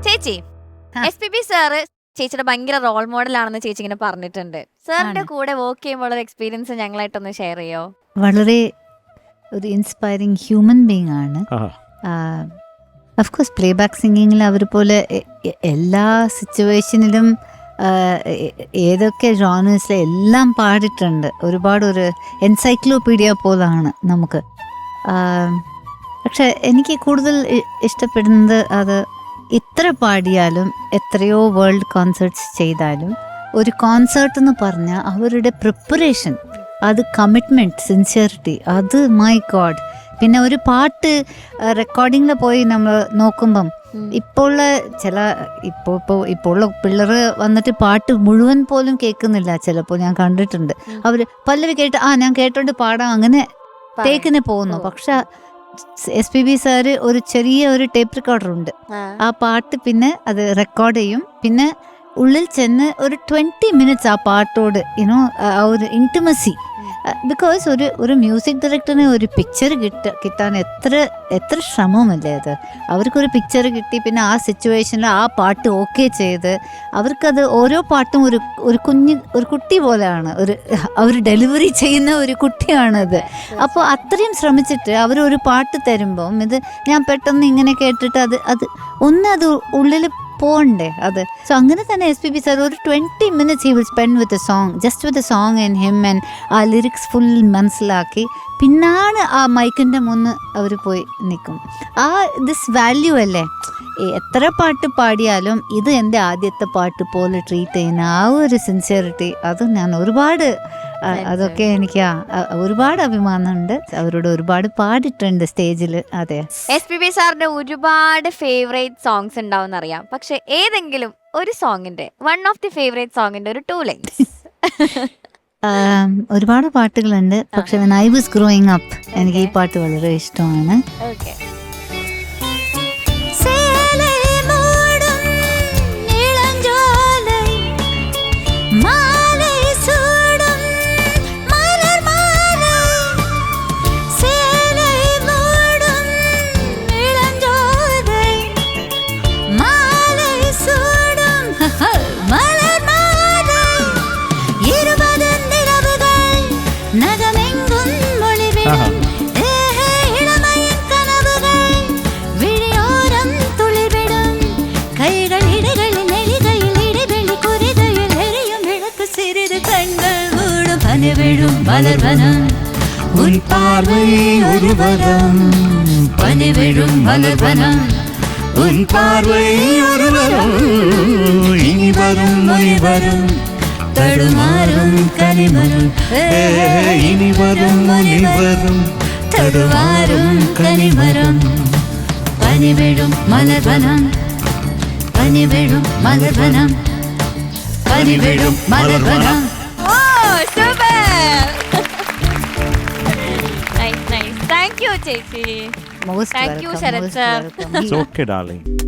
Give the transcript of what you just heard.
ചേച്ചി SPB sir ചേച്ചിയുടെ ഭയങ്കര റോൾ മോഡൽ ആണെന്ന് ചേച്ചി ഇങ്ങനെ പറഞ്ഞിട്ടുണ്ട്. സാറിന്റെ കൂടെ വർക്ക് ചെയ്യുമ്പോൾ ഉള്ള എക്സ്പീരിയൻസ് ഞങ്ങളായിട്ടൊന്ന് ഷെയർ ചെയ്യോ? വളരെ ഒരു ഇൻസ്പയറിങ് ഹ്യൂമൻ ബീങ് ആണ്. അഫ്കോഴ്സ് പ്ലേ ബാക്ക് സിംഗിങ്ങിൽ അവർ പോലെ എല്ലാ സിറ്റുവേഷനിലും ഏതൊക്കെ ജോണേഴ്സിലെ എല്ലാം പാടിയിട്ടുണ്ട്. ഒരുപാട് ഒരു എൻസൈക്ലോപീഡിയ പോലാണ് നമുക്ക്. പക്ഷെ എനിക്ക് കൂടുതൽ ഇഷ്ടപ്പെടുന്നത് അത് ഇത്ര പാടിയാലും എത്രയോ വേൾഡ് കോൺസേർട്ട്സ് ചെയ്താലും ഒരു കോൺസേർട്ട് എന്ന് പറഞ്ഞാൽ അവരുടെ പ്രിപ്പറേഷൻ, അത് കമ്മിറ്റ്മെൻറ്റ്, സിൻസിയറിറ്റി, അത് മൈ ഗോഡ്. പിന്നെ ഒരു പാട്ട് റെക്കോർഡിങ്ങിൽ പോയി നമ്മൾ നോക്കുമ്പം ഇപ്പോൾ ഉള്ള പിള്ളേർ വന്നിട്ട് പാട്ട് മുഴുവൻ പോലും കേൾക്കുന്നില്ല. ചിലപ്പോൾ ഞാൻ കണ്ടിട്ടുണ്ട് അവർ പല്ലവി കേട്ട് ഞാൻ കേട്ടോണ്ട് പാടാം അങ്ങനെ ടേക്കിന് പോകുന്നു. പക്ഷെ SPB സാറ് ഒരു ചെറിയ ഒരു ടേപ്പ് റെക്കോർഡർ ഉണ്ട്. ആ പാട്ട് പിന്നെ അത് റെക്കോർഡ് ചെയ്യും. പിന്നെ ഉള്ളിൽ ചെന്ന് ഒരു 20 minutes ആ പാട്ടോട് ആ ഒരു ഇൻറ്റിമസി. ബിക്കോസ് ഒരു മ്യൂസിക് ഡയറക്ടറിന് ഒരു പിക്ചർ കിട്ടാൻ എത്ര ശ്രമമല്ലേ അത്. അവർക്കൊരു പിക്ചർ കിട്ടി, പിന്നെ ആ സിറ്റുവേഷനിൽ ആ പാട്ട് ഓക്കെ ചെയ്ത് അവർക്കത് ഓരോ പാട്ടും ഒരു കുട്ടി പോലെയാണ്. അവർ ഡെലിവറി ചെയ്യുന്ന ഒരു കുട്ടിയാണത്. അപ്പോൾ അത്രയും ശ്രമിച്ചിട്ട് അവരൊരു പാട്ട് തരുമ്പം ഇത് ഞാൻ പെട്ടെന്ന് ഇങ്ങനെ കേട്ടിട്ട് അത് ഉള്ളിൽ പോണ്ടേ അത്. സോ അങ്ങനെ തന്നെ SPB സാർ ഒരു 20 minutes he will spend with a song, just with a song in him, and ആ ലിറിക്സ് ഫുൾ മനസ്സിലാക്കി പിന്നാണ് ആ മൈക്കിൻ്റെ മുന്ന് അവർ പോയി നിൽക്കും. ആ ദിസ് വാല്യൂ അല്ലേ. എത്ര പാട്ട് പാടിയാലും ഇത് എൻ്റെ ആദ്യത്തെ പാട്ട് പോലെ ട്രീറ്റ് ചെയ്യുന്ന ആ ഒരു സിൻസിയറിറ്റി, അത് ഞാൻ ഒരുപാട് അതൊക്കെ എനിക്ക് ഒരുപാട് അഭിമാനമുണ്ട്. അവരോട് ഒരുപാട് പാടിയിട്ടുണ്ട് സ്റ്റേജിൽ. അതെ, SPB സാറിന്റെ ഒരുപാട് ഫേവറേറ്റ് സോങ്സ് ഉണ്ടാവും അറിയാം. പക്ഷെ ഏതെങ്കിലും ഒരു സോങ്ങിന്റെ വൺ ഓഫ് ദി ഫേവറേറ്റ് സോങ്ങിന്റെ ഒരു 2 lines? ഒരുപാട് പാട്ടുകളുണ്ട്. പക്ഷെ when I was growing up എനിക്ക് ഈ പാട്ട് വളരെ ഇഷ്ടമാണ്. மலர்வனம் உன் பார்வை ஒரு வரம், பனிவிழும் மலர்வனம் உன் பார்வை ஒரு வரம், இனி வரும் மொழி வரும் தடுமாறும் கனிமரம், இனி வரும் மொழி வரும் தடுமாறும் கனிமரம், பனிவிழும் மலர்வனம், பனிவிழும் மலர்வனம், பனிவிழும் மலர்வனம். Thank you, ചേച്ചി. Most Thank you, welcome, Sharat most sir. welcome. It's okay, darling.